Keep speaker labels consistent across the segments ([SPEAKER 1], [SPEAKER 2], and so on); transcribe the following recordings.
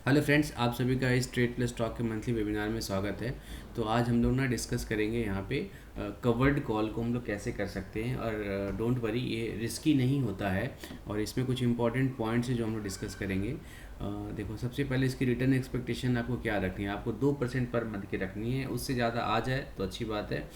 [SPEAKER 1] Hello friends, आप सभी का इस ट्रेड प्लस स्टॉक के मंथली वेबिनार में स्वागत है। तो आज हम लोग ना डिस्कस करेंगे यहाँ पे कवर्ड कॉल को हम लोग कैसे कर सकते हैं। और डोंट वरी, ये रिस्की नहीं होता है और इसमें कुछ इंपॉर्टेंट पॉइंट्स हैं जो हम लोग डिस्कस करेंगे। देखो, सबसे पहले इसकी रिटर्न एक्सपेक्टेशन आपको क्या रखनी है। आपको 2% पर मंथ की रखनी है। उससे ज़्यादा आ जाए तो अच्छी बात है,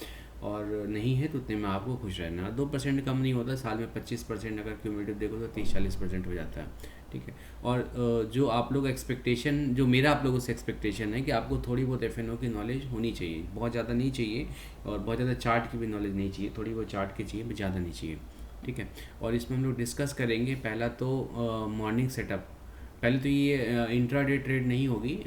[SPEAKER 1] और नहीं है तो उतने में आपको खुश रहना। 2% कम नहीं होता, साल में 25% अगर क्यूमुलेटिव देखो तो 30-40% हो जाता है। ठीक है। और जो आप लोग एक्सपेक्टेशन, जो मेरा आप लोगों से एक्सपेक्टेशन है कि आपको थोड़ी बहुत एफ की नॉलेज होनी चाहिए। बहुत ज़्यादा नहीं चाहिए और बहुत ज़्यादा चार्ट की भी नॉलेज नहीं चाहिए, थोड़ी बहुत चार्ट की चाहिए, ज़्यादा नहीं चाहिए। ठीक है। और इसमें हम लोग डिस्कस करेंगे पहला तो मॉर्निंग सेटअप। पहले तो ये इंट्राडे ट्रेड नहीं होगी,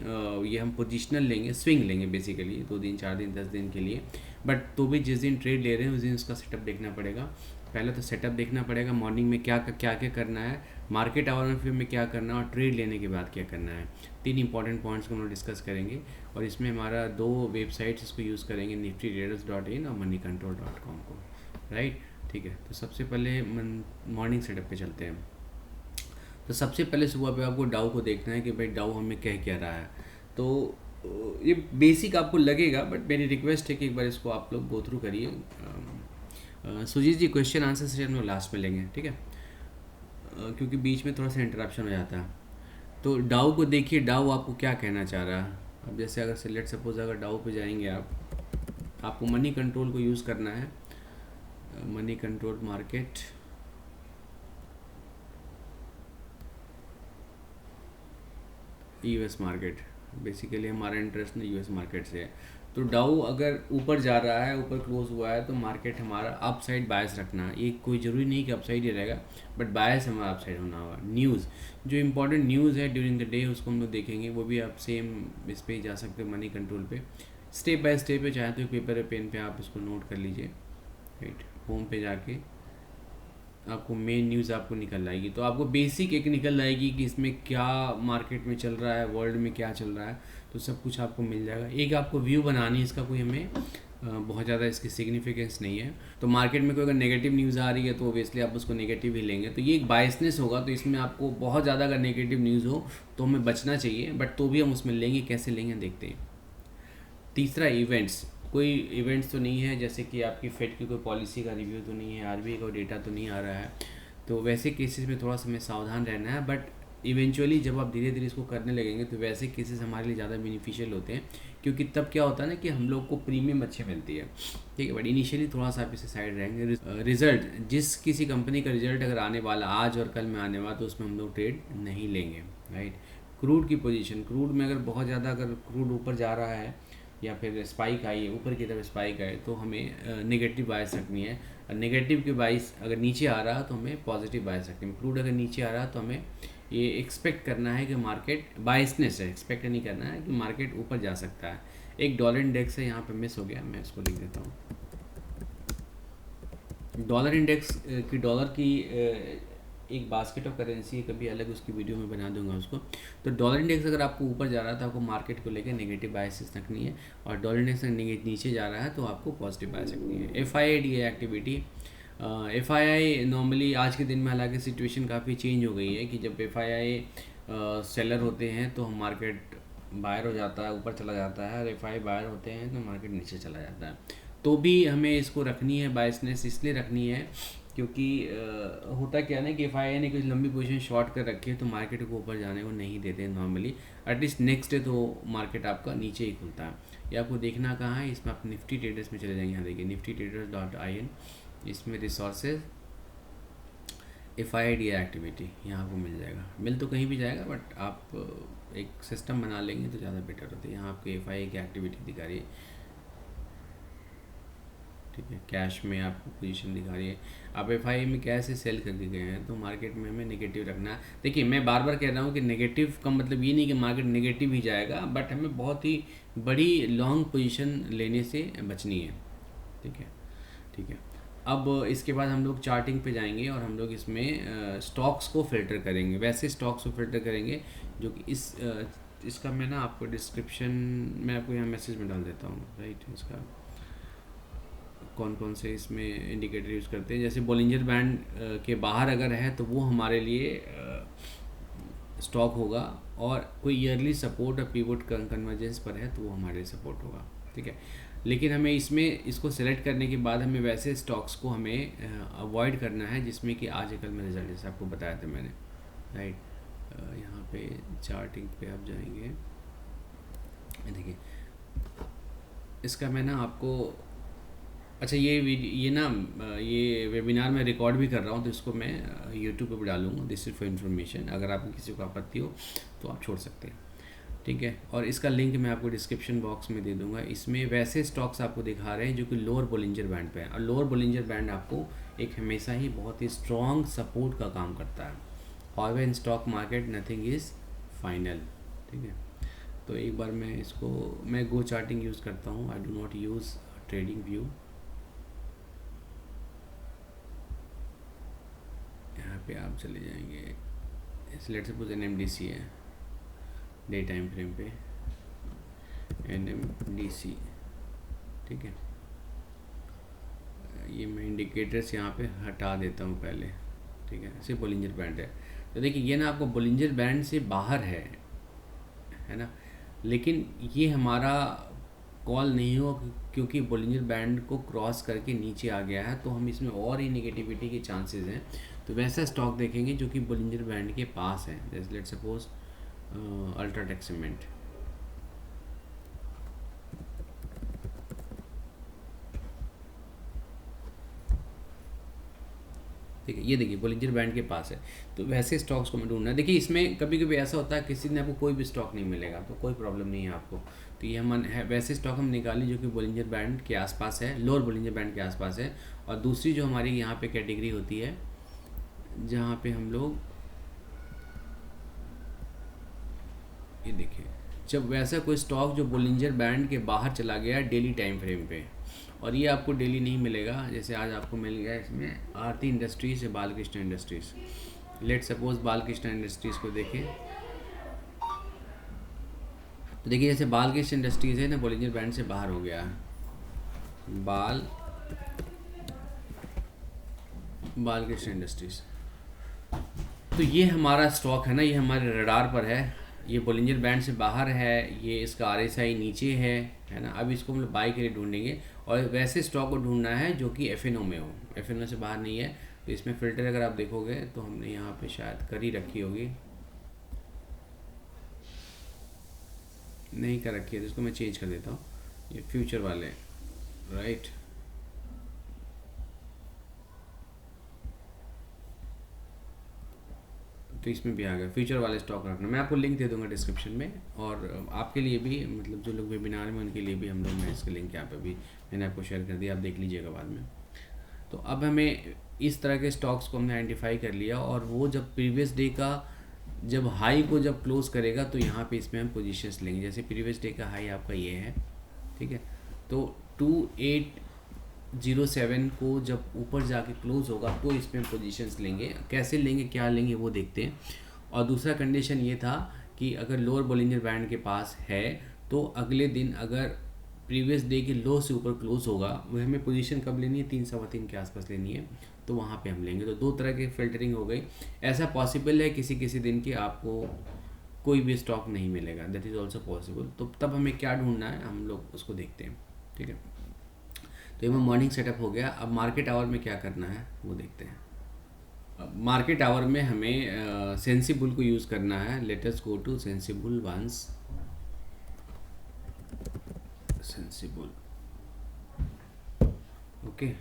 [SPEAKER 1] ये हम पोजिशनल लेंगे, स्विंग लेंगे बेसिकली 2 दिन 4 दिन 10 दिन के लिए। बट तो भी जिस दिन ट्रेड ले रहे हैं उस दिन उसका सेटअप देखना पड़ेगा। पहले तो सेटअप देखना पड़ेगा, मॉर्निंग में क्या क्या क्या करना है, मार्केट आवर में क्या करना है और ट्रेड लेने के बाद क्या करना है। 3 इंपॉर्टेंट पॉइंट्स को हम लोग डिस्कस करेंगे। और इसमें हमारा 2 वेबसाइट्स इसको यूज़ करेंगे, niftytraders.in और moneycontrol.com को। राइट। ठीक है। तो सबसे पहले मॉर्निंग सेटअप पे चलते हैं। तो सबसे पहले सुबह पे आपको डाउ को देखना है कि भाई डाउ हमें कह क्या रहा है। तो ये बेसिक आपको लगेगा, बट मेरी रिक्वेस्ट है कि एक बार इसको आप लोग गो थ्रू करिए। सुजीत जी, क्वेश्चन आंसर सेशन में लास्ट में लेंगे, ठीक है, क्योंकि बीच में थोड़ा सा इंटरप्शन हो जाता है। तो डाउ को देखिए, डाउ आपको क्या कहना चाह रहा है। अब जैसे अगर सेलेक्ट सपोज अगर डाउ पे जाएंगे आप, आपको मनी कंट्रोल को यूज़ करना है। Money control market, US market, basically हमारा इंटरेस्ट ना यूएस मार्केट से है। तो डाउ अगर ऊपर जा रहा है, ऊपर क्लोज हुआ है, तो मार्केट हमारा अप साइड बायस रखना। ये कोई ज़रूरी नहीं कि अप साइड ही रहेगा, बट बायस हमारा अप साइड होना होगा। न्यूज़, जो इंपॉर्टेंट न्यूज़ है ड्यूरिंग द डे उसको हम लोग देखेंगे। वो भी आप सेम इस पर ही जा सकते हो, मनी कंट्रोल पे, स्टेप बाय स्टेप पे। चाहे तो पेपर या पेन पे आप इसको नोट कर लीजिए। राइट। होम पे जाके आपको मेन न्यूज़ आपको निकल आएगी। तो आपको बेसिक एक निकल आएगी कि इसमें क्या मार्केट में चल रहा है, वर्ल्ड में क्या चल रहा है, तो सब कुछ आपको मिल जाएगा। एक आपको व्यू बनानी है, इसका कोई हमें बहुत ज़्यादा इसकी सिग्निफिकेंस नहीं है। तो मार्केट में कोई अगर नेगेटिव न्यूज़ आ रही है तो ओबियसली आप उसको नेगेटिव ही लेंगे। तो ये एक बायसनेस होगा, तो इसमें आपको बहुत ज़्यादा अगर नेगेटिव न्यूज़ हो तो हमें बचना चाहिए, बट तो भी हम उसमें लेंगे। कैसे लेंगे देखते हैं। तीसरा, इवेंट्स। कोई इवेंट्स तो नहीं है, जैसे कि आपकी फेड की कोई पॉलिसी का रिव्यू तो नहीं है, आरबीआई का डेटा तो नहीं आ रहा है। तो वैसे केसेस में थोड़ा सा हमें सावधान रहना है। बट इवेंचुअली जब आप धीरे धीरे इसको करने लगेंगे तो वैसे केसेस हमारे लिए ज़्यादा बेनिफिशियल होते हैं, क्योंकि तब क्या होता है ना कि हम लोग को प्रीमियम अच्छे मिलती है। ठीक है। बट इनिशियली थोड़ा सा आप इसे साइड रहेंगे। रिजल्ट, जिस किसी कंपनी का रिजल्ट अगर आने वाला आज और कल में आने वाला, तो उसमें हम लोग ट्रेड नहीं लेंगे। राइट। क्रूड की पोजीशन, क्रूड में अगर बहुत ज़्यादा अगर क्रूड ऊपर जा रहा है या फिर स्पाइक आई है, ऊपर की तरफ स्पाइक आए, तो हमें नेगेटिव बायस रखनी है। और नेगेटिव के बायस अगर नीचे आ रहा तो हमें पॉजिटिव बायस रखनी है। क्रूड अगर नीचे आ रहा तो हमें ये एक्सपेक्ट करना है कि मार्केट, बायसनेस है, एक्सपेक्ट नहीं करना है कि मार्केट ऊपर जा सकता है। एक डॉलर इंडेक्स है यहाँ पे मिस हो गया, मैं इसको लिख देता हूँ। डॉलर इंडेक्स की, डॉलर की एक बास्केट ऑफ करेंसी है, कभी अलग उसकी वीडियो में बना दूंगा उसको। तो डॉलर इंडेक्स अगर आपको ऊपर जा रहा है तो आपको मार्केट को लेकर नेगेटिव बायसेस रखनी है, और डॉलर इंडेक्स नीचे जा रहा है तो आपको पॉजिटिव बायस रखनी है। FII एक्टिविटी, FII नॉर्मली आज के दिन में, हालांकि सिचुएशन काफ़ी चेंज हो गई है कि जब FII सेलर होते हैं तो हम मार्केट बायर हो जाता है, ऊपर चला जाता है, और FII बायर होते हैं तो मार्केट नीचे चला जाता है। तो भी हमें इसको रखनी है, बायसनेस इसलिए रखनी है क्योंकि होता क्या ना कि FII ने कुछ लंबी पोजीशन शॉर्ट कर रखी है तो मार्केट को ऊपर जाने को नहीं देते हैं नॉर्मली। एटलीस्ट नेक्स्ट डे तो मार्केट आपका नीचे ही खुलता है। ये आपको देखना कहाँ है, इसमें आप निफ्टी ट्रेडर्स में चले जाएंगे। यहाँ देखिए niftytraders.in, इसमें रिसोर्सेज, FII एक्टिविटी, यहाँ आपको मिल जाएगा। मिल तो कहीं भी जाएगा, बट आप एक सिस्टम बना लेंगे तो ज़्यादा बेटर होता है। यहाँ आपको FII की एक्टिविटी दिखा रही है। ठीक है। कैश में आपको पोजीशन दिखा रही है। आप FII में कैश से सेल कर दिए गए हैं, तो मार्केट में हमें नेगेटिव रखना है। देखिए, मैं बार बार कह रहा हूँ कि नेगेटिव का मतलब ये नहीं कि मार्केट नेगेटिव ही जाएगा, बट हमें बहुत ही बड़ी लॉन्ग पोजीशन लेने से बचनी है। ठीक है। ठीक है। अब इसके बाद हम लोग चार्टिंग पे जाएंगे और हम लोग इसमें स्टॉक्स को फिल्टर करेंगे। वैसे स्टॉक्स को फिल्टर करेंगे जो कि इसका मैं ना आपको डिस्क्रिप्शन में आपको यहाँ मैसेज में डाल देता हूँ। राइट। इसका कौन कौन से इसमें इंडिकेटर यूज़ करते हैं, जैसे बोलिंजर बैंड के बाहर अगर है तो वो हमारे लिए स्टॉक होगा, और कोई ईयरली सपोर्ट और पिवट कन्वर्जेंस पर है तो वो हमारे लिए सपोर्ट होगा, ठीक है। लेकिन हमें इसमें इसको सेलेक्ट करने के बाद हमें वैसे स्टॉक्स को हमें अवॉइड करना है जिसमें कि आज कल में रिजल्ट, जैसे आपको बताया था मैंने, राइट। यहाँ पे चार्टिंग पे आप जाएंगे, देखिए इसका मैं ना आपको, अच्छा ये ना ये वेबिनार में रिकॉर्ड भी कर रहा हूँ तो इसको मैं यूट्यूब पे भी डालूँगा, दिस इज़ फॉर इन्फॉर्मेशन। अगर आपको किसी को आपत्ति हो तो आप छोड़ सकते हैं, ठीक है। और इसका लिंक मैं आपको डिस्क्रिप्शन बॉक्स में दे दूंगा। इसमें वैसे स्टॉक्स आपको दिखा रहे हैं जो कि लोअर बोलिंजर बैंड पे है, और लोअर बोलिंजर बैंड आपको एक हमेशा ही बहुत ही स्ट्रॉन्ग सपोर्ट का काम करता है। However in stock market nothing is final, ठीक है। तो एक बार मैं इसको, मैं गो चार्टिंग यूज़ करता हूँ, I do not use trading view. यहाँ पे आप चले जाएंगे, लेट्स सपोज NMDC है डे टाइम फ्रेम पे, NMDC, ठीक है। ये मैं इंडिकेटर्स यहाँ पे हटा देता हूँ पहले, ठीक है। सिर्फ बोलिंजर बैंड है, तो देखिए ये ना आपको बोलिंजर बैंड से बाहर है ना, लेकिन ये हमारा कॉल नहीं हो क्योंकि बोलिंजर बैंड को क्रॉस करके नीचे आ गया है, तो हम इसमें और ही नेगेटिविटी के चांसेस हैं। तो वैसा स्टॉक देखेंगे जो कि बोलिंजर बैंड के पास है, जैसे लेट्स सपोज अल्ट्राटेक सीमेंट, ठीक है। ये देखिए बोलिंजर बैंड के पास है, तो वैसे स्टॉक्स को मैं ढूंढना है। देखिए इसमें कभी कभी ऐसा होता है किसी दिन आपको कोई भी स्टॉक नहीं मिलेगा तो कोई प्रॉब्लम नहीं है आपको, तो ये हम है वैसे स्टॉक हम निकाली जो कि बोलिंजर बैंड के आसपास है, लोअर बोलिंजर बैंड के आसपास है। और दूसरी जो हमारी यहाँ पे कैटेगरी होती है जहाँ पे हम लोग, ये देखिए जब वैसा कोई स्टॉक जो बोलिंजर बैंड के बाहर चला गया डेली टाइम फ्रेम पे, और ये आपको डेली नहीं मिलेगा, जैसे आज आपको मिल गया इसमें आरती इंडस्ट्रीज या Balkrishna industries. Let suppose Balkrishna industries को देखें, तो देखिए जैसे बालकृष्ण इंडस्ट्रीज़ है ना बोलिंजर बैंड से बाहर हो गया, बालकृष्ण इंडस्ट्रीज़, तो ये हमारा स्टॉक है ना, ये हमारे रडार पर है, ये बोलिंजर बैंड से बाहर है, ये इसका RSI नीचे है ना। अब इसको हम लोग बाई के लिए ढूंढेंगे, और वैसे स्टॉक को ढूंढना है जो कि FNO में हो, FNO से बाहर नहीं है। तो इसमें फ़िल्टर अगर आप देखोगे तो हमने यहाँ पे शायद कर ही रखी होगी, नहीं कर रखी है, तो इसको मैं चेंज कर देता हूँ, ये फ्यूचर वाले, राइट। तो इसमें भी आ गया फ्यूचर वाले स्टॉक रखना, मैं आपको लिंक दे दूंगा डिस्क्रिप्शन में, और आपके लिए भी, मतलब जो लोग वेबिनार में उनके लिए भी हम लोग, मैं इसके लिंक यहाँ पे भी मैंने आपको शेयर कर दिया, आप देख लीजिएगा बाद में। तो अब हमें इस तरह के स्टॉक्स को हमने आइडेंटिफाई कर लिया, और वो जब प्रीवियस डे का जब हाई को जब क्लोज करेगा तो यहाँ पे इसमें हम पोजीशंस लेंगे। जैसे प्रीवियस डे का हाई आपका ये है, ठीक है, तो 2807 को जब ऊपर जाके क्लोज होगा तो इसमें पोजीशंस लेंगे। कैसे लेंगे, क्या लेंगे वो देखते हैं। और दूसरा कंडीशन ये था कि अगर लोअर बोलिंजर बैंड के पास है तो अगले दिन अगर प्रीवियस डे के लो से ऊपर क्लोज होगा, वह हमें पोजीशन कब लेनी है, 3 सवा 3 के आसपास लेनी है, तो वहाँ पे हम लेंगे। तो 2 तरह की फ़िल्टरिंग हो गई। ऐसा पॉसिबल है किसी किसी दिन की आपको कोई भी स्टॉक नहीं मिलेगा, दैट इज़ ऑल्सो पॉसिबल। तो तब हमें क्या ढूंढना है, हम लोग उसको देखते हैं, ठीक है। तो ये मॉर्निंग सेटअप हो गया। अब मार्केट आवर में क्या करना है वो देखते हैं। अब मार्केट आवर में हमें सेंसिबल को यूज़ करना है। Let us go to sensible ones, sensible, okay.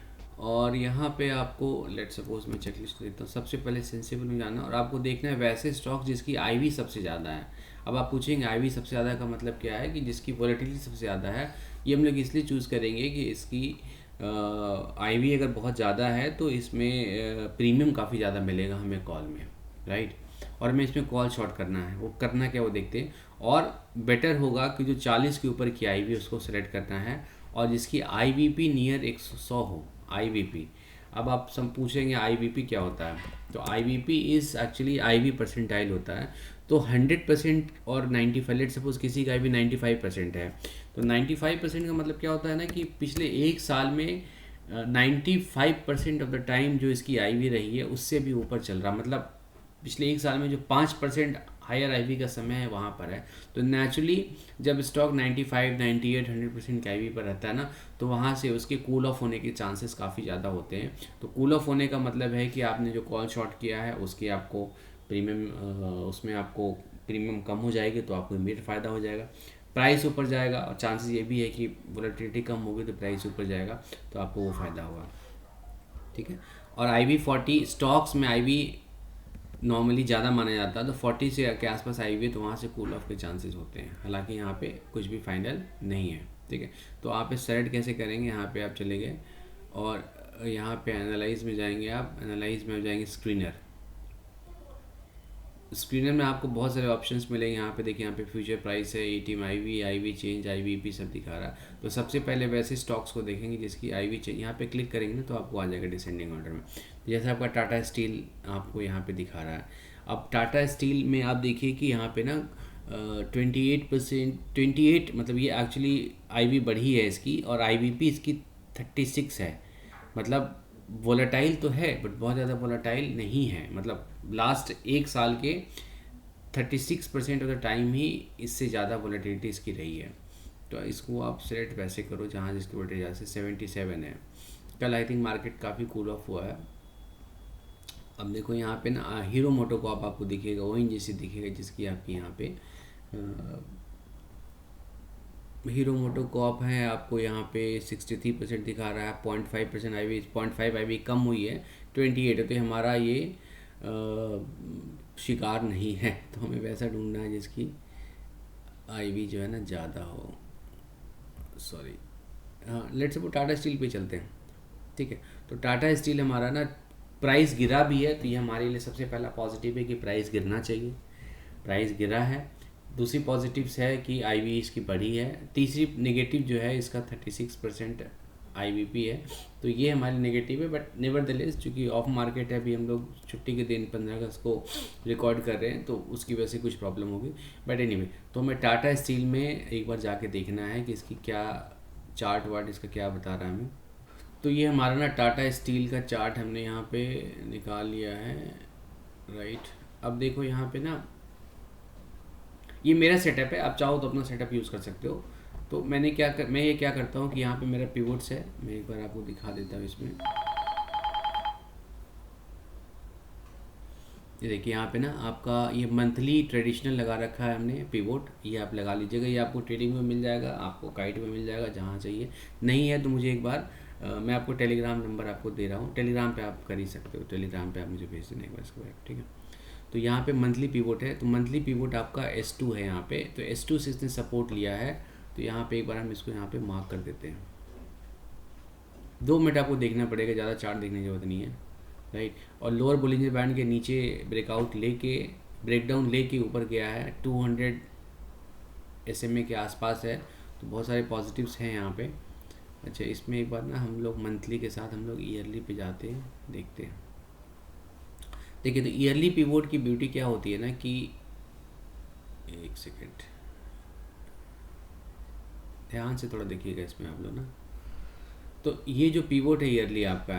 [SPEAKER 1] और यहाँ पे आपको लेट सपोज मैं चेकलिस्ट देता हूँ। सबसे पहले सेंसिबल में जाना, और आपको देखना है वैसे स्टॉक जिसकी IV सबसे ज़्यादा है। अब आप पूछेंगे IV सबसे ज़्यादा का मतलब क्या है, कि जिसकी वॉलेटिलिटी सबसे ज़्यादा है। ये हम लोग इसलिए चूज़ करेंगे कि इसकी IV अगर बहुत ज़्यादा है तो इसमें प्रीमियम काफ़ी ज़्यादा मिलेगा हमें कॉल में, राइट। और हमें इसमें कॉल शॉर्ट करना है, वो करना क्या वो देखते हैं। और बेटर होगा कि जो 40 के ऊपर की IV उसको सेलेक्ट करना है, और जिसकी IVP नियर 100 हो, IVP। अब आप सब पूछेंगे IVP क्या होता है, तो IVP is actually IV percentile होता है। तो 100% और 95, लेट सपोज किसी का IV 95% है, तो 95% का मतलब क्या होता है ना, कि पिछले 1 साल में 95% ऑफ द टाइम जो इसकी IV रही है उससे भी ऊपर चल रहा, मतलब पिछले 1 साल में जो 5% हायर आईवी का समय है वहाँ पर है। तो नेचुरली जब स्टॉक 95, 98, 100% के आईवी पर रहता है ना, तो वहाँ से उसके कूल ऑफ होने के चांसेस काफ़ी ज़्यादा होते हैं। तो कूल ऑफ होने का मतलब है कि आपने जो कॉल शॉर्ट किया है उसके आपको प्रीमियम, उसमें आपको प्रीमियम कम हो जाएगी, तो आपको इमीडिएट फ़ायदा हो जाएगा। प्राइस ऊपर जाएगा और चांसेस ये भी है कि वोलेटिलिटी कम होगी तो प्राइस ऊपर जाएगा, तो आपको वो फ़ायदा होगा। ठीक है। और IV40 स्टॉक्स में IV नॉर्मली ज़्यादा माना जाता है, तो 40 से के आसपास IV तो वहाँ से कूल ऑफ के चांसेस होते हैं, हालांकि यहाँ पे कुछ भी फाइनल नहीं है। ठीक है। तो आप इस सेलेक्ट कैसे करेंगे, यहाँ पे आप चले गए और यहाँ पे एनालाइज में जाएंगे, आप एनालाइज में जाएंगे स्क्रीनर। स्क्रीनर में आपको बहुत सारे ऑप्शंस मिलेंगे। यहाँ पे देखिए, यहाँ पे फ्यूचर प्राइस है, ATM IV चेंज, IVP सब दिखा रहा है। तो सबसे पहले वैसे स्टॉक्स को देखेंगे जिसकी IV चेंज, यहाँ पे क्लिक करेंगे ना तो आपको आ जाएगा डिसेंडिंग ऑर्डर में। जैसे आपका टाटा स्टील आपको यहाँ पे दिखा रहा है। अब टाटा स्टील में आप देखिए कि यहाँ पे ना 28%, 28 मतलब ये एक्चुअली IV बढ़ी है इसकी, और IVP इसकी 36 है। मतलब वोलेटाइल तो है बट बहुत ज़्यादा वोलेटाइल नहीं है। मतलब लास्ट एक साल के 36% ऑफ द टाइम ही इससे ज़्यादा वोलेटिलिटी इसकी रही है। तो इसको आप सेलेक्ट वैसे करो जहाँ जिसकी वोल्टेज जैसे 77 है। कल आई थिंक मार्केट काफ़ी कूल ऑफ हुआ है। अब देखो यहाँ पे ना हीरो मोटो को आपको दिखेगा, ONGC दिखेगा जिसकी आपकी यहाँ पे हीरो मोटो कॉप है, आपको यहाँ पे 63% दिखा रहा है। 0.5% IV, 0.5 IV कम हुई है, 28 है। तो हमारा ये शिकार नहीं है, तो हमें वैसा ढूंढना है जिसकी IV जो है ना ज़्यादा हो। सॉरी, हाँ, लेट्स सपोज टाटा स्टील पे चलते हैं। ठीक है। तो टाटा स्टील हमारा ना प्राइस गिरा भी है, तो ये हमारे लिए सबसे पहला पॉजिटिव है कि प्राइस गिरना चाहिए। प्राइस गिरा है। दूसरी पॉजिटिव्स है कि IV इसकी बढ़ी है। तीसरी नेगेटिव जो है इसका 36% IVP है, तो ये हमारी नेगेटिव है। बट नेवरदलेस चूँकि ऑफ मार्केट है, अभी हम लोग छुट्टी के दिन 15 अगस्त को रिकॉर्ड कर रहे हैं, तो उसकी वजह से कुछ प्रॉब्लम होगी। बट एनीवे, तो हमें टाटा स्टील में एक बार जाके देखना है कि इसकी क्या चार्ट वार्ट इसका क्या बता रहा है हमें। तो ये हमारा ना टाटा स्टील का चार्ट हमने यहाँ पे निकाल लिया है, राइट। अब देखो यहाँ पे ना ये मेरा सेटअप है, आप चाहो तो अपना सेटअप यूज़ कर सकते हो। तो मैं ये क्या करता हूँ कि यहाँ पे मेरा पिवोट्स है, मैं एक बार आपको दिखा देता हूँ इसमें। ये देखिए यहाँ पे ना आपका ये मंथली ट्रेडिशनल लगा रखा है हमने पिवोट, ये आप लगा लीजिएगा। ये आपको ट्रेडिंग में मिल जाएगा, आपको काइट में मिल जाएगा, जहाँ चाहिए। नहीं है तो मुझे एक बार मैं आपको टेलीग्राम नंबर आपको दे रहा हूँ, टेलीग्राम पे आप कर ही सकते हो। टेलीग्राम पे आप मुझे भेज देना एक बार इसको, ठीक है। तो यहाँ पे मंथली पिवोट है, तो मंथली पिवोट आपका S2 है यहाँ पे। तो S2 से इसने सपोर्ट लिया है, तो यहाँ पे एक बार हम इसको यहाँ पे मार्क कर देते हैं। 2 मिनट आपको देखना पड़ेगा, ज़्यादा चार्ट देखने की जरूरत नहीं है, राइट। और लोअर बोलिंजर बैंड के नीचे ब्रेकडाउन लेके ऊपर गया है, 200 SMA के आसपास है, तो बहुत सारे पॉजिटिव्स हैं यहाँ पे। अच्छा, इसमें एक बार ना हम लोग मंथली के साथ हम लोग ईयरली पे जाते हैं, देखते हैं। देखिए, तो ईयरली पिवोट की ब्यूटी क्या होती है ना कि एक सेकेंड ध्यान से थोड़ा देखिएगा इसमें आप लोग ना। तो ये जो पिवोट है ईयरली आपका,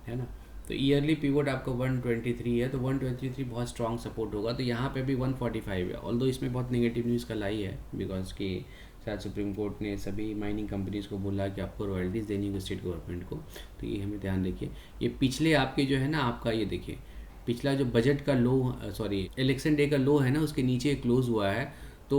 [SPEAKER 1] है ना, तो ईयरली पिवोट आपका 123 है, तो 123 बहुत स्ट्रॉन्ग सपोर्ट होगा। तो यहाँ पे भी 145 है, ऑल्दो इसमें बहुत नेगेटिव न्यूज़ कल आई है, बिकॉज कि शायद सुप्रीम कोर्ट ने सभी माइनिंग कंपनीज़ को बोला कि आपको रॉयल्टीज़ देनी होगी स्टेट गवर्नमेंट को। तो ये हमें ध्यान रखिए। ये पिछले आपके जो है ना आपका, ये देखिए पिछला जो बजट का लो, सॉरी इलेक्शन डे का लो है ना, उसके नीचे क्लोज हुआ है। तो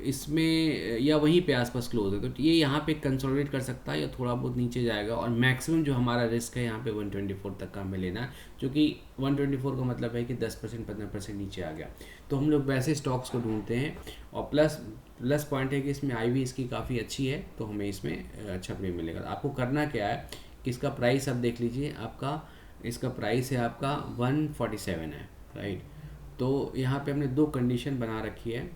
[SPEAKER 1] इसमें या वहीं पे आसपास क्लोज है, तो ये यहाँ पे कंसोलिडेट कर सकता है या थोड़ा बहुत नीचे जाएगा। और मैक्सिमम जो हमारा रिस्क है यहाँ पे 124 तक का हमें लेना है, क्योंकि 124 का मतलब है कि 10% 15% नीचे आ गया। तो हम लोग वैसे स्टॉक्स को ढूंढते हैं। और प्लस पॉइंट है कि इसमें IV इसकी काफ़ी अच्छी है, तो हमें इसमें अच्छा प्रीमियम मिलेगा। आपको करना क्या है कि इसका प्राइस आप देख लीजिए, आपका इसका प्राइस है आपका 147 है, राइट। तो यहाँ पे हमने 2 कंडीशन बना रखी है।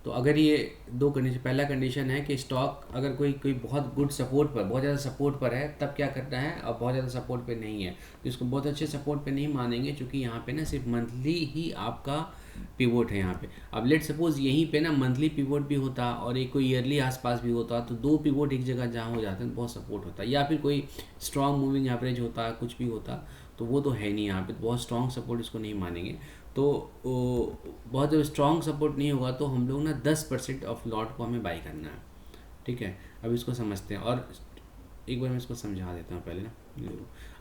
[SPEAKER 1] तो अगर ये 2 कंडीशन, पहला कंडीशन है कि स्टॉक अगर कोई बहुत गुड सपोर्ट पर, बहुत ज़्यादा सपोर्ट पर है, तब क्या करना है। और बहुत ज़्यादा सपोर्ट पे नहीं है तो इसको बहुत अच्छे सपोर्ट पे नहीं मानेंगे, क्योंकि यहाँ पे ना सिर्फ मंथली ही आपका पिवोट है यहाँ पे। अब लेट सपोज यहीं पे ना मंथली पिवोट भी होता और एक कोई ईयरली आसपास भी होता, तो 2 पिवोट एक जगह जहाँ हो जाते हैं बहुत सपोर्ट होता, या फिर कोई स्ट्रॉन्ग मूविंग एवरेज होता, कुछ भी होता, तो वो तो है नहीं यहाँ पे, बहुत स्ट्रॉन्ग सपोर्ट इसको नहीं मानेंगे। तो बहुत जब स्ट्रॉन्ग सपोर्ट नहीं होगा तो हम लोग ना 10% ऑफ लॉट को हमें बाई करना है। ठीक है, अब इसको समझते हैं और एक बार मैं इसको समझा देता हूँ पहले ना।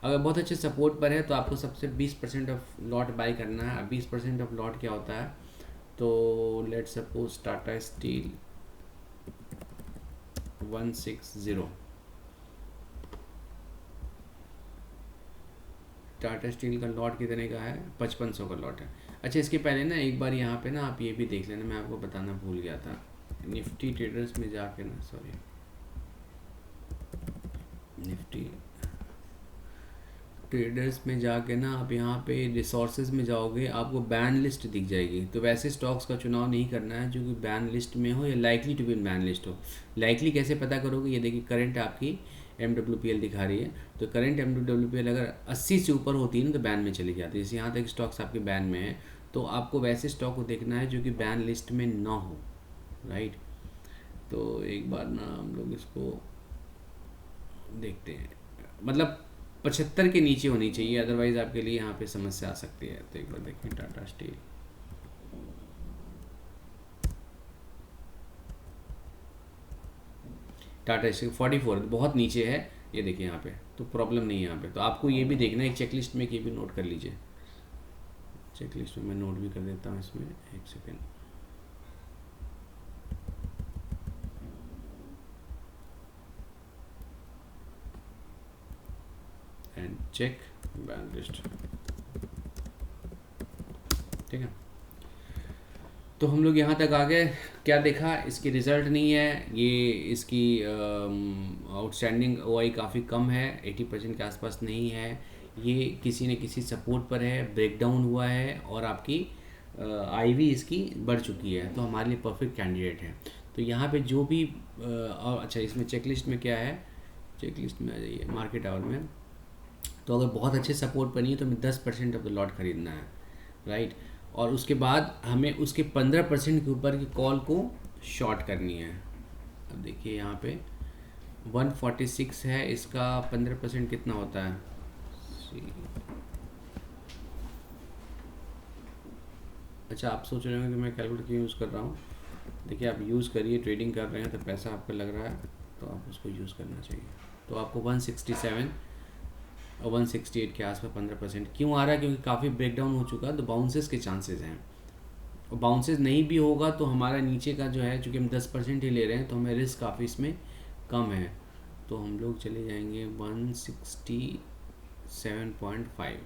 [SPEAKER 1] अगर बहुत अच्छे सपोर्ट पर है तो आपको सबसे 20% ऑफ लॉट बाई करना है। अब 20% ऑफ लॉट क्या होता है, तो let suppose Tata steel 160, Tata steel का लॉट कितने का है, 5500 का लॉट है। अच्छा, इसके पहले ना एक बार यहाँ पे ना आप ये भी देख लेना, मैं आपको बताना भूल गया था। निफ्टी ट्रेडर्स में जाके ना, सॉरी, निफ्टी ट्रेडर्स में जाके ना आप यहाँ पे रिसोर्सेज में जाओगे, आपको बैन लिस्ट दिख जाएगी। तो वैसे स्टॉक्स का चुनाव नहीं करना है जो कि बैन लिस्ट में हो या likely to be ban list हो। लाइकली कैसे पता करोगे, ये देखिए करंट आपकी MWPL दिखा रही है, तो करंट MWPL अगर 80 से ऊपर होती है ना तो बैन में चली जाती है। जैसे यहाँ तक स्टॉक्स आपके बैन में है, तो आपको वैसे स्टॉक को देखना है जो कि बैन लिस्ट में ना हो, राइट। तो एक बार ना हम लोग इसको देखते हैं, मतलब 75 के नीचे होनी चाहिए, अदरवाइज आपके लिए यहाँ पे समस्या आ सकती है। तो एक बार देखिए टाटा स्टील, टाटा स्टील 44 बहुत नीचे है, ये देखिए यहाँ पे, तो प्रॉब्लम नहीं है यहाँ पे। तो आपको ये भी देखना है, एक चेकलिस्ट में ये भी नोट कर लीजिए। चेकलिस्ट में मैं नोट भी कर देता हूँ इसमें, एक second. And check ban list, ठीक है। तो हम लोग यहाँ तक आ गए, क्या देखा, इसकी रिज़ल्ट नहीं है, ये इसकी आउटस्टैंडिंग OI काफ़ी कम है, 80% के आसपास नहीं है, ये किसी न किसी सपोर्ट पर है, ब्रेकडाउन हुआ है और आपकी IV इसकी बढ़ चुकी है, तो हमारे लिए परफेक्ट कैंडिडेट है। तो यहाँ पे जो भी और अच्छा, इसमें चेकलिस्ट में क्या है, चेकलिस्ट में आ जाइए मार्केट आवर में। तो अगर बहुत अच्छे सपोर्ट पर नहीं है तो हमें 10% ऑफ द लॉट खरीदना है, राइट। और उसके बाद हमें उसके 15% के ऊपर की कॉल को शॉर्ट करनी है। अब देखिए यहाँ पे 146 है, इसका 15% कितना होता है, अच्छा आप सोच रहे हो कि मैं कैलकुलेटर क्यों यूज़ कर रहा हूँ। देखिए आप यूज़ करिए, ट्रेडिंग कर रहे हैं तो पैसा आपका लग रहा है, तो आप उसको यूज़ करना चाहिए। तो आपको 167 और 168 के आसपास 15% क्यों आ रहा है, क्योंकि काफ़ी ब्रेकडाउन हो चुका है, तो बाउंसेस के चांसेस हैं। और बाउंसेस नहीं भी होगा तो हमारा नीचे का जो है, चूँकि हम 10% ही ले रहे हैं तो हमें रिस्क काफ़ी इसमें कम है। तो हम लोग चले जाएंगे 167.5,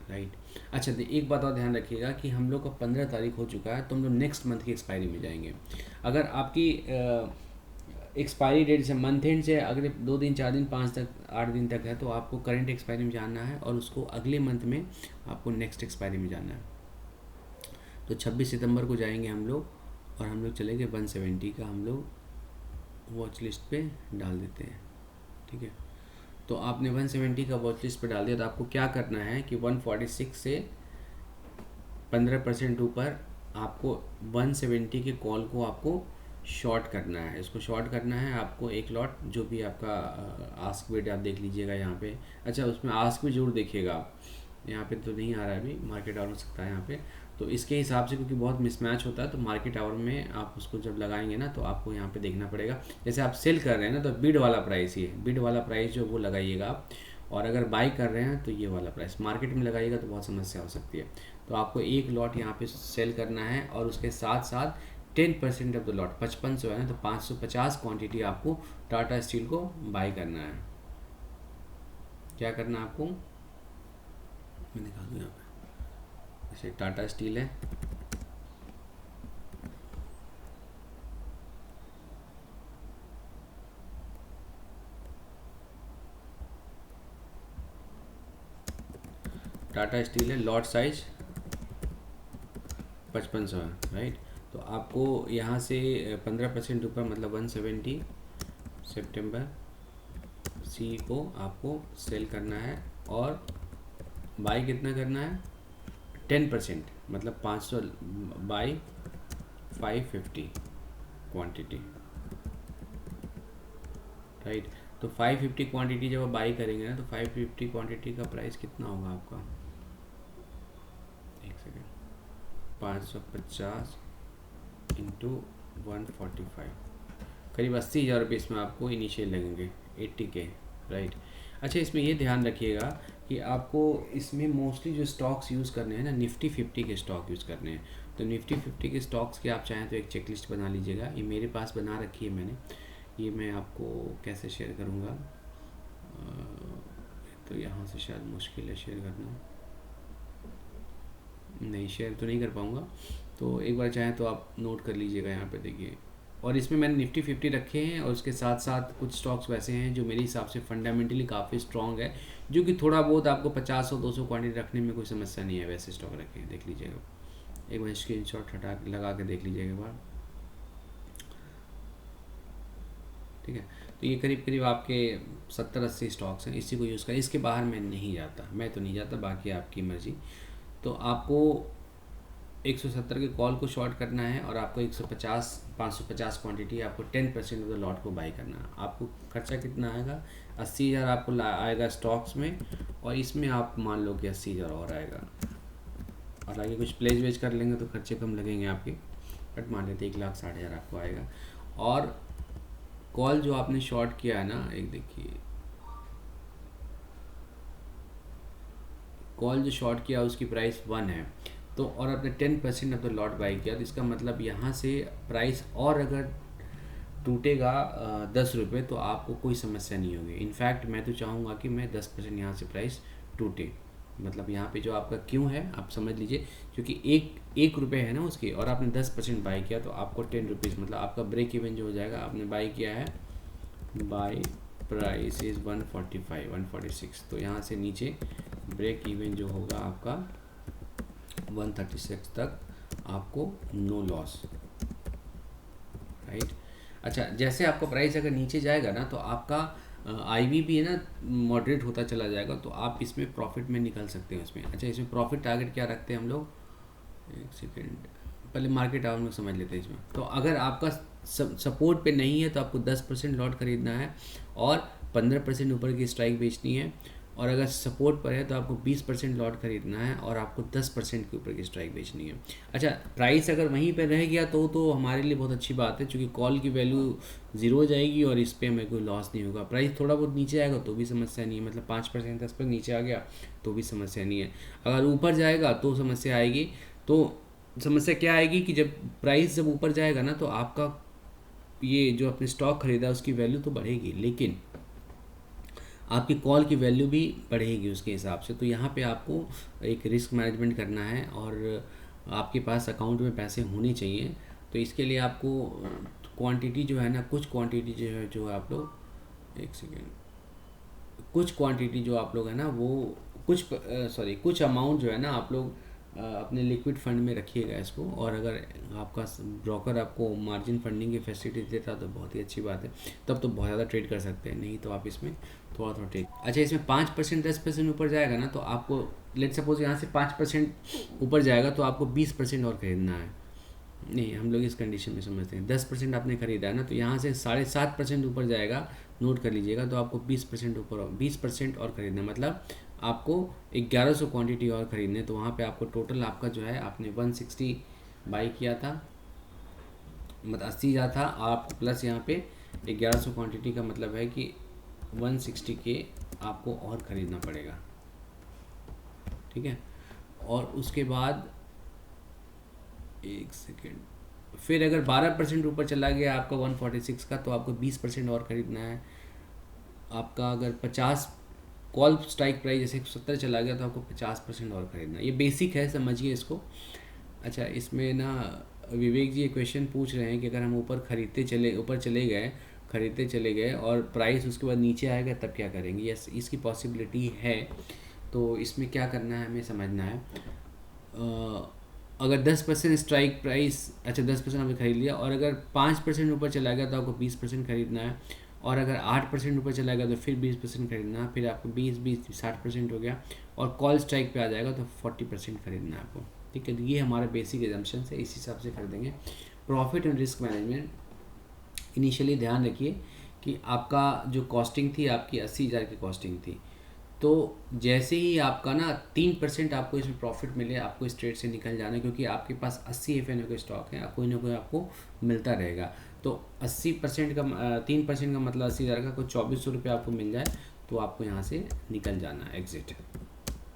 [SPEAKER 1] राइट। अच्छा, एक बात और ध्यान रखिएगा कि हम लोग का 15 तारीख हो चुका है, तो हम लोग नेक्स्ट मंथ की एक्सपायरी में जाएंगे। अगर आपकी एक्सपायरी डेट से मंथ एंड से अगले 2 दिन 4 दिन 5 तक 8 दिन तक है, तो आपको करंट एक्सपायरी में जाना है और उसको अगले मंथ में आपको नेक्स्ट एक्सपायरी में जाना है। तो 26 सितंबर को जाएंगे हम लोग, और हम लोग चलेंगे 170 का हम लोग वॉच लिस्ट पे डाल देते हैं, ठीक है। तो आपने 170 का वॉच लिस्ट पे डाल दिया, तो आपको क्या करना है कि 146 से 15% ऊपर आपको 170 के कॉल को आपको शॉर्ट करना है। इसको शॉर्ट करना है आपको, एक लॉट जो भी आपका आस्क बिड आप देख लीजिएगा यहाँ पे। अच्छा, उसमें आस्क भी जरूर देखिएगा आप, यहाँ पे तो नहीं आ रहा है अभी, मार्केट आवर हो सकता है यहाँ पे। तो इसके हिसाब से, क्योंकि बहुत मिसमैच होता है, तो मार्केट आवर में आप उसको जब लगाएंगे ना तो आपको यहाँ पे देखना पड़ेगा। जैसे आप सेल कर रहे हैं ना, तो बिड वाला प्राइस, ये बिड वाला प्राइस जो वो लगाइएगा आप, और अगर बाई कर रहे हैं तो ये वाला प्राइस मार्केट में लगाइएगा तो बहुत समस्या हो सकती है। तो आपको एक लॉट यहाँ पे सेल करना है, और उसके साथ साथ 10% ऑफ द लॉट 5500 है ना, तो 550 क्वांटिटी आपको टाटा स्टील को बाई करना है। क्या करना है आपको, मैं दिखा दूँ यहाँ पे, जैसे टाटा स्टील है, टाटा स्टील है, लॉट साइज 5500 है, राइट। तो आपको यहाँ से 15% ऊपर, मतलब 170 सितंबर सी को आपको सेल करना है, और बाई कितना करना है, 10%, मतलब 500 बाई 550 क्वांटिटी, राइट। तो 550 क्वांटिटी जब आप बाई करेंगे ना तो 550 क्वांटिटी का प्राइस कितना होगा आपका, एक सेकेंड, 550 इंटू 145, करीब 80,000 रुपये इसमें आपको इनिशियल लगेंगे, 80K, राइट। अच्छा, इसमें ये ध्यान रखिएगा कि आपको इसमें मोस्टली जो स्टॉक्स यूज़ करने हैं ना, निफ्टी 50 के स्टॉक यूज़ करने हैं। तो निफ्टी 50 के स्टॉक्स के आप चाहें तो एक चेकलिस्ट बना लीजिएगा। ये मेरे पास बना रखी है मैंने, ये मैं आपको कैसे शेयर करूँगा, तो यहाँ से शायद मुश्किल है शेयर करना, नहीं शेयर तो नहीं कर पाऊँगा। तो एक बार चाहें तो आप नोट कर लीजिएगा यहाँ पे, देखिए। और इसमें मैंने निफ्टी 50 रखे हैं और उसके साथ साथ कुछ स्टॉक्स वैसे हैं जो मेरे हिसाब से फंडामेंटली काफ़ी स्ट्रॉन्ग है, जो कि थोड़ा बहुत आपको 50 और 200 क्वांटिटी रखने में कोई समस्या नहीं है, वैसे स्टॉक रखे हैं, देख लीजिएगा। एक बार स्क्रीनशॉट हटा लगा के देख लीजिएगा एक बार, ठीक है। तो ये करीब करीब आपके 70-80 स्टॉक्स हैं, इसी को यूज़ करें, इसके बाहर मैं नहीं जाता, मैं तो नहीं जाता, बाकी आपकी मर्ज़ी। तो आपको 170 के कॉल को शॉर्ट करना है और आपको 550 क्वांटिटी आपको 10% ऑफ द लॉट को बाई करना है। आपको खर्चा कितना आएगा, 80,000 आपको आएगा स्टॉक्स में, और इसमें आप मान लो कि 80,000 और आएगा, और आगे कुछ प्लेज वेज कर लेंगे तो खर्चे कम लगेंगे आपके, बट मान लेते 1,60,000 आपको आएगा। और कॉल जो आपने शॉर्ट किया है ना, एक देखिए, कॉल जो शॉर्ट किया उसकी प्राइस 1 है, तो और आपने 10% ऑफ द लॉट बाई किया, तो इसका मतलब यहाँ से प्राइस और अगर टूटेगा 10 रुपये तो आपको कोई समस्या नहीं होगी। इनफैक्ट मैं तो चाहूँगा कि मैं 10% यहाँ से प्राइस टूटे, मतलब यहाँ पे जो आपका क्यों है आप समझ लीजिए, क्योंकि एक रुपये है ना उसकी, और आपने 10% बाई किया तो आपको 10 रुपीज़, मतलब आपका ब्रेक इवन जो हो जाएगा, आपने बाई किया है, बाई प्राइस इज़ 145 146, तो यहाँ से नीचे ब्रेक इवन जो होगा आपका 136 तक आपको नो लॉस, राइट। अच्छा, जैसे आपका प्राइस अगर नीचे जाएगा ना तो आपका आईवी भी है ना मॉडरेट होता चला जाएगा, तो आप इसमें प्रॉफिट में निकल सकते हैं इसमें। अच्छा, इसमें प्रॉफिट टारगेट क्या रखते हैं हम लोग, एक सेकेंड, पहले मार्केट आवर में समझ लेते हैं इसमें। तो अगर आपका सपोर्ट पे नहीं है तो आपको 10% लॉट खरीदना है और 15% ऊपर की स्ट्राइक बेचनी है, और अगर सपोर्ट पर है तो आपको 20% लॉट खरीदना है और आपको 10% के ऊपर की स्ट्राइक बेचनी है। अच्छा, प्राइस अगर वहीं पर रह गया तो हमारे लिए बहुत अच्छी बात है, क्योंकि कॉल की वैल्यू 0 हो जाएगी और इस पर हमें कोई लॉस नहीं होगा। प्राइस थोड़ा बहुत नीचे आएगा तो भी समस्या नहीं है, मतलब 5% 10% नीचे आ गया तो भी समस्या नहीं है। अगर ऊपर जाएगा तो समस्या आएगी। तो समस्या क्या आएगी कि जब प्राइस जब ऊपर जाएगा ना तो आपका ये जो आपने स्टॉक खरीदा उसकी वैल्यू तो बढ़ेगी, लेकिन आपकी कॉल की वैल्यू भी बढ़ेगी उसके हिसाब से। तो यहाँ पे आपको एक रिस्क मैनेजमेंट करना है और आपके पास अकाउंट में पैसे होने चाहिए। तो इसके लिए आपको क्वांटिटी जो है ना, कुछ क्वांटिटी जो है जो आप लोग, एक सेकेंड, कुछ क्वांटिटी जो आप लोग है ना वो कुछ अमाउंट जो है ना आप लोग अपने लिक्विड फंड में रखिएगा इसको। और अगर आपका ब्रोकर आपको मार्जिन फंडिंग की फैसिलिटी देता है तो बहुत ही अच्छी बात है, तब तो बहुत ज़्यादा ट्रेड कर सकते हैं, नहीं तो आप इसमें थोड़ा थोड़ा ट्रेड। अच्छा, इसमें 5% 10% ऊपर जाएगा ना तो आपको, लेट सपोज यहाँ से 5% ऊपर जाएगा तो आपको 20% और खरीदना है। नहीं, हम लोग इस कंडीशन में समझते हैं 10% आपने खरीदा है ना, तो यहाँ से 7.5% ऊपर जाएगा, नोट कर लीजिएगा, तो आपको 20% और खरीदना है, मतलब आपको 1100 क्वांटिटी और खरीदने। तो वहाँ पे आपको टोटल आपका जो है, आपने 160 बाई किया था, मतलब 80,000 था, आप प्लस यहाँ पे 1100 क्वांटिटी का मतलब है कि 160 के आपको और ख़रीदना पड़ेगा, ठीक है। और उसके बाद एक सेकेंड, फिर अगर 12% ऊपर चला गया आपका 146 का तो आपको 20% और ख़रीदना है। आपका अगर 50 कॉल स्ट्राइक प्राइस जैसे 170 चला गया तो आपको 50% और ख़रीदना है। ये बेसिक है, समझिए इसको। अच्छा, इसमें ना विवेक जी ये क्वेश्चन पूछ रहे हैं कि अगर हम ऊपर खरीदते चले गए और प्राइस उसके बाद नीचे आएगा तब क्या करेंगे। यस, इसकी पॉसिबिलिटी है। तो इसमें क्या करना है हमें समझना है। अगर 10% स्ट्राइक प्राइस, अच्छा 10% आपने खरीद लिया, और अगर 5% ऊपर चला गया तो आपको 20% खरीदना है, और अगर 8% ऊपर चला गया तो फिर 20% खरीदना है, फिर आपको 20 60% हो गया, और कॉल स्ट्राइक पे आ जाएगा तो 40% खरीदना है आपको, ठीक है। तो ये हमारा बेसिक एजम्पशन है, इस हिसाब से खरीदेंगे। Profit and risk management, initially ध्यान रखिए कि आपका जो कॉस्टिंग थी आपकी 80,000 की कॉस्टिंग थी, तो जैसे ही आपका ना 3% आपको इसमें प्रॉफिट मिले, आपको इस ट्रेड से निकल जाना है, क्योंकि आपके पास 80 एफ के स्टॉक हैं, कोई ना कोई आपको मिलता रहेगा। तो 80% का 3% का मतलब 80,000 का कोई 2400 रुपये आपको मिल जाए तो आपको यहाँ से निकल जाना है, एग्जिट।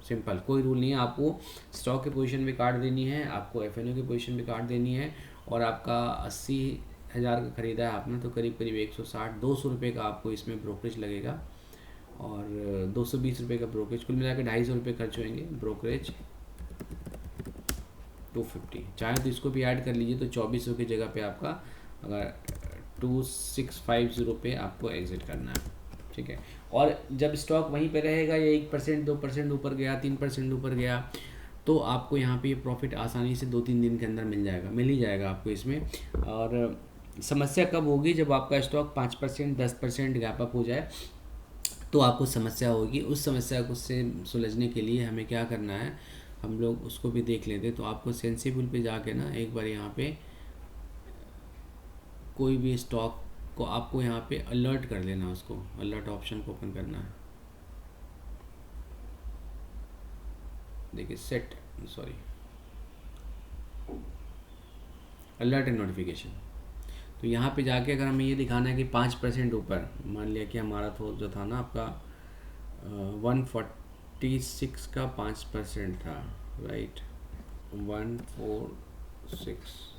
[SPEAKER 1] सिंपल, कोई रूल नहीं है। आपको स्टॉक की पोजीशन भी काट देनी है, आपको एफ की पोजीशन भी काट देनी है, और आपका 80,000 का ख़रीदा है आपने तो करीब करीब 160-200 रुपये का आपको इसमें ब्रोकरेज लगेगा, और 220 रुपये का ब्रोकरेज, कुल मिला के 250 रुपये खर्च होंगे। ब्रोकरेज 250, चाहे तो इसको भी ऐड कर लीजिए, तो 2400 की जगह पे आपका अगर 2650 पे आपको एग्ज़िट करना है, ठीक है। और जब स्टॉक वहीं पे रहेगा, या 1% 2% ऊपर गया, 3% ऊपर गया, तो आपको यहाँ पे ये प्रॉफिट आसानी से 2-3 दिन के अंदर मिल ही जाएगा आपको इसमें। और समस्या कब होगी, जब आपका स्टॉक 5% 10% गैप अप हो जाए, तो आपको समस्या होगी। उस समस्या को से सुलझने के लिए हमें क्या करना है, हम लोग उसको भी देख लेते। तो आपको सेंसिबल पे जाके ना एक बार यहाँ पे कोई भी स्टॉक को आपको यहाँ पे अलर्ट कर लेना, उसको अलर्ट ऑप्शन को ओपन करना है। देखिए set, sorry, alert and notification. तो यहाँ पे जाके अगर हमें ये दिखाना है कि 5% ऊपर, मान लिया कि हमारा तो जो था ना आपका 146 का 5% था, राइट, 146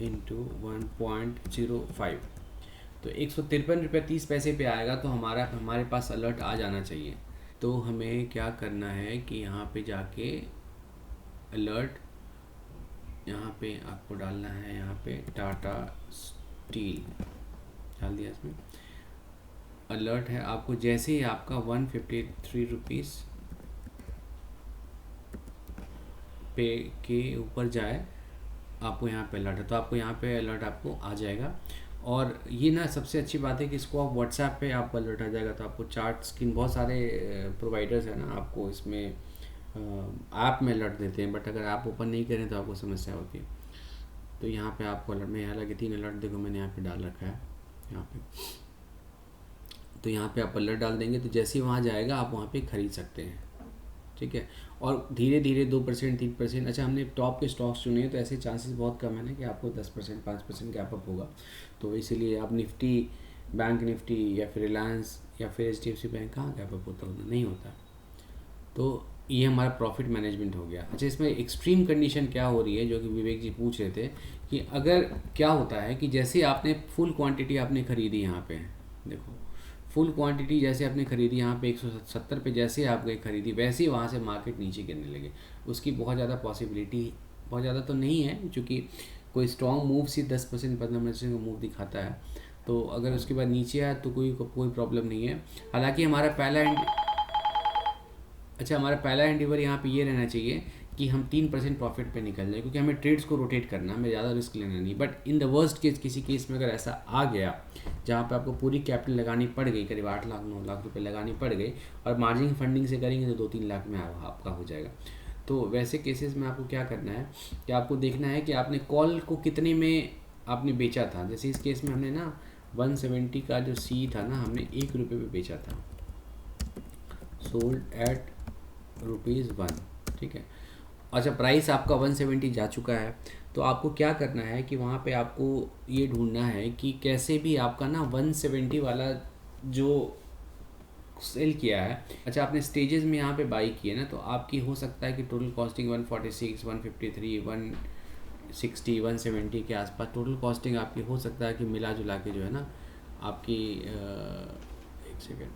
[SPEAKER 1] इंटू 1.05, तो 153 रुपये 30 पैसे पे आएगा। तो हमारे पास अलर्ट आ जाना चाहिए। तो हमें क्या करना है कि यहाँ पे जाके अलर्ट, यहाँ पे आपको डालना है, यहाँ पे टाटा स्टील डाल दिया, इसमें अलर्ट है आपको। जैसे ही आपका 153 रुपीज़ पे के ऊपर जाए, आपको यहाँ पे अलर्ट है, तो आपको यहाँ पे अलर्ट आपको आ जाएगा। और ये ना सबसे अच्छी बात है कि इसको आप व्हाट्सएप पे आपको अलर्ट आ जाएगा। तो आपको चार्ट स्क्रीन, बहुत सारे प्रोवाइडर्स हैं ना आपको इसमें ऐप में अलर्ट देते हैं, बट अगर आप ओपन नहीं करें तो आपको समस्या होती है। तो यहाँ पे आपको अलर्ट, मैं हालांकि 3 अलर्ट देखो मैंने यहाँ पे डाल रखा है यहाँ पे। तो यहाँ पे आप अलर्ट डाल देंगे, तो जैसे ही वहाँ जाएगा आप वहाँ पे ख़रीद सकते हैं, ठीक है। और धीरे धीरे 2% 3%, अच्छा हमने टॉप के स्टॉक्स चुने हैं, तो ऐसे चांसेस बहुत कम है ना कि आपको 10% 5% गैप अप होगा। तो इसीलिए आप निफ्टी, बैंक निफ्टी, या फिर रिलायंस, या फिर HDFC बैंक, कहाँ गैप अप होता नहीं होता। तो ये हमारा प्रॉफिट मैनेजमेंट हो गया। अच्छा, इसमें एक्सट्रीम कंडीशन क्या हो रही है, जो कि विवेक जी पूछ रहे थे, कि अगर क्या होता है कि जैसे आपने फुल क्वांटिटी आपने ख़रीदी, यहाँ पे देखो फुल क्वांटिटी जैसे आपने ख़रीदी यहाँ पे 170 पे, जैसे आप गए ख़रीदी, वैसे ही वहाँ से मार्केट नीचे गिरने लगे। उसकी बहुत ज़्यादा पॉसिबिलिटी, बहुत ज़्यादा तो नहीं है, क्योंकि कोई स्ट्रॉन्ग मूव सी 10% 15% का मूव दिखाता है। तो अगर उसके बाद नीचे आए तो कोई प्रॉब्लम नहीं है। हालांकि हमारा पहला एंडीवर यहाँ पे ये रहना चाहिए कि हम 3% प्रॉफिट पे निकल जाए, क्योंकि हमें ट्रेड्स को रोटेट करना है, हमें ज़्यादा रिस्क लेना नहीं। But in the worst case, किसी केस में अगर ऐसा आ गया जहाँ पे आपको पूरी कैपिटल लगानी पड़ गई, करीब 8 लाख 9 लाख रुपए लगानी पड़ गई, और मार्जिन फंडिंग से करेंगे तो 2-3 लाख में आपका हो जाएगा। तो वैसे केसेस में आपको क्या करना है कि आपको देखना है कि आपने कॉल को कितने में आपने बेचा था। जैसे इस केस में हमने ना 170 का जो सी था ना, हमने ₹1 पे बेचा था, सोल्ड एट ₹1, ठीक है। अच्छा, प्राइस आपका 170 जा चुका है, तो आपको क्या करना है कि वहाँ पे आपको ये ढूंढना है कि कैसे भी आपका ना 170 वाला जो सेल किया है, अच्छा आपने स्टेजेस में यहाँ पे बाई किए ना, तो आपकी हो सकता है कि टोटल कॉस्टिंग 146 153 160 170 के आसपास टोटल कॉस्टिंग आपकी हो सकता है कि मिला जुला के जो है ना आपकी एक second,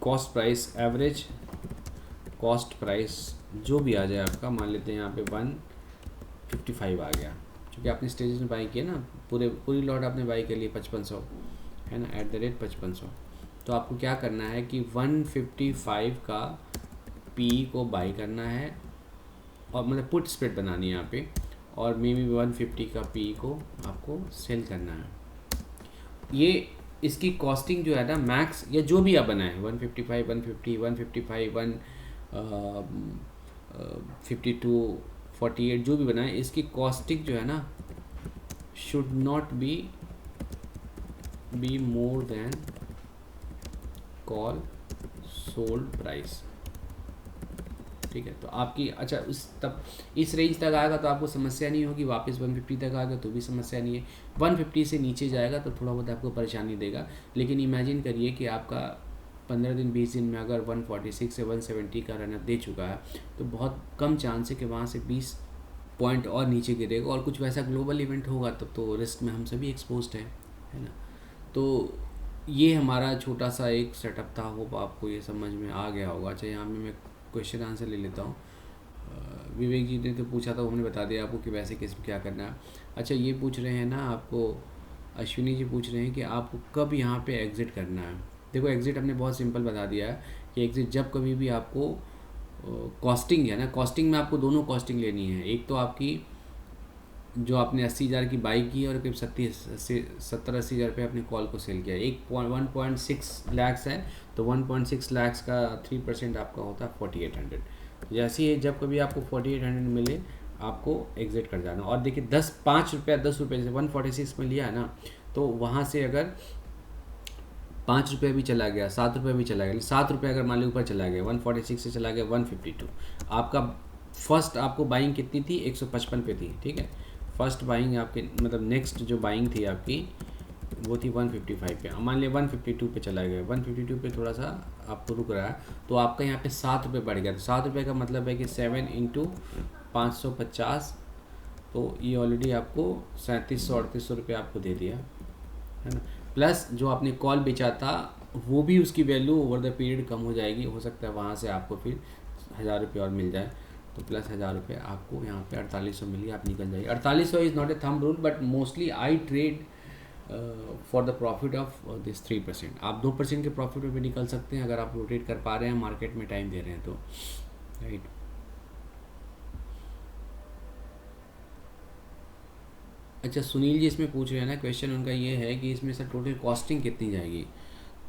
[SPEAKER 1] cost price average cost price जो भी आ जाए आपका, मान लेते हैं यहाँ पे 155 आ गया, क्योंकि आपने स्टेजेस में बाई किया ना, पूरी लॉट आपने बाई कर ली 5500 है ना, @5500। तो आपको क्या करना है कि 155 का पी को बाई करना है, और मतलब पुट स्प्रेड बनानी है यहाँ पे, और मे बी 150 का पी को आपको सेल करना है। ये इसकी कॉस्टिंग जो है ना मैक्स, या जो भी आप बनाए 155 150 155 152 48 जो भी बनाए, इसकी कॉस्टिंग जो है ना should not be be more than call sold price. ठीक है, तो आपकी अच्छा इस रेंज तक आएगा तो आपको समस्या नहीं होगी, वापस 150 तक आएगा तो भी समस्या नहीं है, 150 से नीचे जाएगा तो थोड़ा बहुत आपको परेशानी देगा। लेकिन इमेजिन करिए कि आपका 15 दिन 20 दिन में अगर 146 से 170 का रनअप दे चुका है तो बहुत कम चांस है कि वहाँ से 20 पॉइंट और नीचे गिरेगा, और कुछ वैसा ग्लोबल इवेंट होगा तब तो रिस्क में हम सभी एक्सपोज्ड हैं, है ना। तो ये हमारा छोटा सा एक सेटअप था, होप आपको ये समझ में आ गया होगा। अच्छा, यहाँ मैं क्वेश्चन आंसर ले लेता हूँ। विवेक जी ने तो पूछा था, हमने बता दिया आपको कि वैसे किस क्या करना है। अच्छा, ये पूछ रहे हैं ना आपको, अश्विनी जी पूछ रहे हैं कि आपको कब यहाँ पे एग्ज़िट करना है। देखो, एग्ज़िट हमने बहुत सिंपल बता दिया है कि एग्ज़िट जब कभी भी आपको कॉस्टिंग है ना, कॉस्टिंग में आपको दोनों कॉस्टिंग लेनी है। एक तो आपकी जो आपने 80,000 की बाई की और करीब 70-80 हज़ार रुपये अपने कॉल को सेल किया, 1.6 लाख है तो 1.6 लाख का 3% आपका होता है 4800। जैसे ही जब कभी आपको 4800 मिले आपको एग्ज़िट कर जाना। और देखिए 5 रुपया 10 रुपये से 146 में लिया है ना, तो वहाँ से अगर 5 रुपये भी चला गया, 7 रुपये भी चला गया, 7 रुपये अगर मान ली ऊपर चला गया, 146 से चला गया 152, आपका फर्स्ट आपको बाइंग कितनी थी, 155 पे थी। ठीक है, फर्स्ट बाइंग आपके मतलब नेक्स्ट जो बाइंग थी आपकी वो थी 155 पे। मान लिया 152 पे चला गया, 152 पे थोड़ा सा आपको रुक रहा है तो आपका यहाँ पे 7 रुपये बढ़ गया। तो 7 रुपये का मतलब है कि 7 × 550, तो ये ऑलरेडी आपको 3700-3800 रुपये आपको दे दिया, है ना। प्लस जो आपने कॉल बेचा था वो भी उसकी वैल्यू ओवर द पीरियड कम हो जाएगी, हो सकता है वहाँ से आपको फिर 1000 रुपये और मिल जाए, तो प्लस 1000 रुपये आपको यहाँ पे 4800 मिल गया, आप निकल जाइए। 4800 is not a thumb rule, but mostly I trade for the profit of this 3%। आप 2% के प्रॉफिट में भी निकल सकते हैं अगर आप रोटेट कर पा रहे हैं, मार्केट में टाइम दे रहे हैं तो, राइट। अच्छा, सुनील जी इसमें पूछ रहे हैं ना, क्वेश्चन उनका ये है कि इसमें सर टोटल कॉस्टिंग कितनी जाएगी।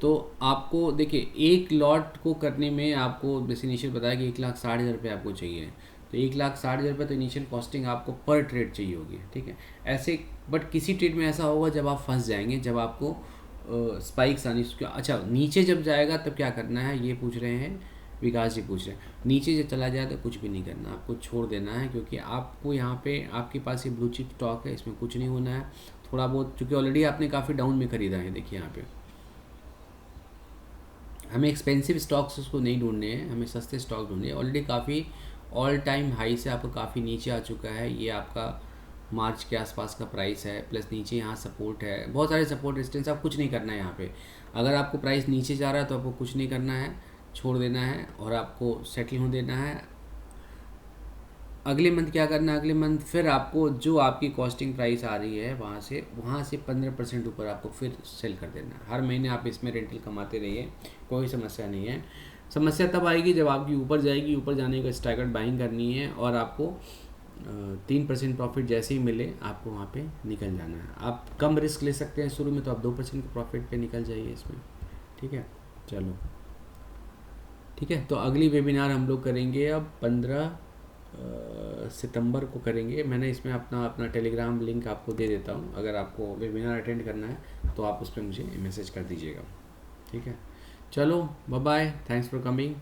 [SPEAKER 1] तो आपको देखिए, एक लॉट को करने में आपको जैसे इनिशियल बताया कि 1,60,000 रुपये आपको चाहिए, तो 1,60,000 रुपये तो इनिशियल कॉस्टिंग आपको पर ट्रेड चाहिए होगी। ठीक है, ऐसे बट किसी ट्रेड में ऐसा होगा जब आप फंस जाएंगे, जब आपको स्पाइक्स आनी। अच्छा, नीचे जब जाएगा तब क्या करना है, ये पूछ रहे हैं विकास जी पूछ रहे हैं। नीचे जब चला जाए तो कुछ भी नहीं करना, आपको छोड़ देना है, क्योंकि आपको यहाँ पे आपके पास ये ब्लू चिप स्टॉक है, इसमें कुछ नहीं होना है। थोड़ा बहुत चूँकि ऑलरेडी आपने काफ़ी डाउन में ख़रीदा है, देखिए यहाँ पे हमें एक्सपेंसिव स्टॉक्स उसको नहीं ढूंढने हैं, हमें सस्ते स्टॉक ढूंढने हैं। ऑलरेडी काफ़ी ऑल टाइम हाई से आपको काफ़ी नीचे आ चुका है, ये आपका मार्च के आसपास का प्राइस है, प्लस नीचे यहाँ सपोर्ट है, बहुत सारे सपोर्ट रेजिस्टेंस, आप कुछ नहीं करना है यहाँ पे। अगर आपको प्राइस नीचे जा रहा है तो आपको कुछ नहीं करना है, छोड़ देना है और आपको सेटल हो देना है। अगले मंथ क्या करना है, अगले मंथ फिर आपको जो आपकी कॉस्टिंग प्राइस आ रही है वहाँ से 15% ऊपर आपको फिर सेल कर देना है। हर महीने आप इसमें रेंटल कमाते रहिए, कोई समस्या नहीं है। समस्या तब आएगी जब आपकी ऊपर जाएगी, ऊपर जाने का स्टैगर्ड बाइंग करनी है और आपको 3% प्रॉफिट जैसे ही मिले आपको वहाँ पे निकल जाना है। आप कम रिस्क ले सकते हैं शुरू में, तो आप 2% के प्रॉफिट पे निकल जाइए इसमें। ठीक है, चलो ठीक है। तो अगली वेबिनार हम लोग करेंगे अब 15 सितंबर को करेंगे। मैंने इसमें अपना टेलीग्राम लिंक आपको दे देता हूँ, अगर आपको वेबिनार अटेंड करना है तो आप उस पर मुझे मैसेज कर दीजिएगा। ठीक है, चलो bye bye, thanks for coming.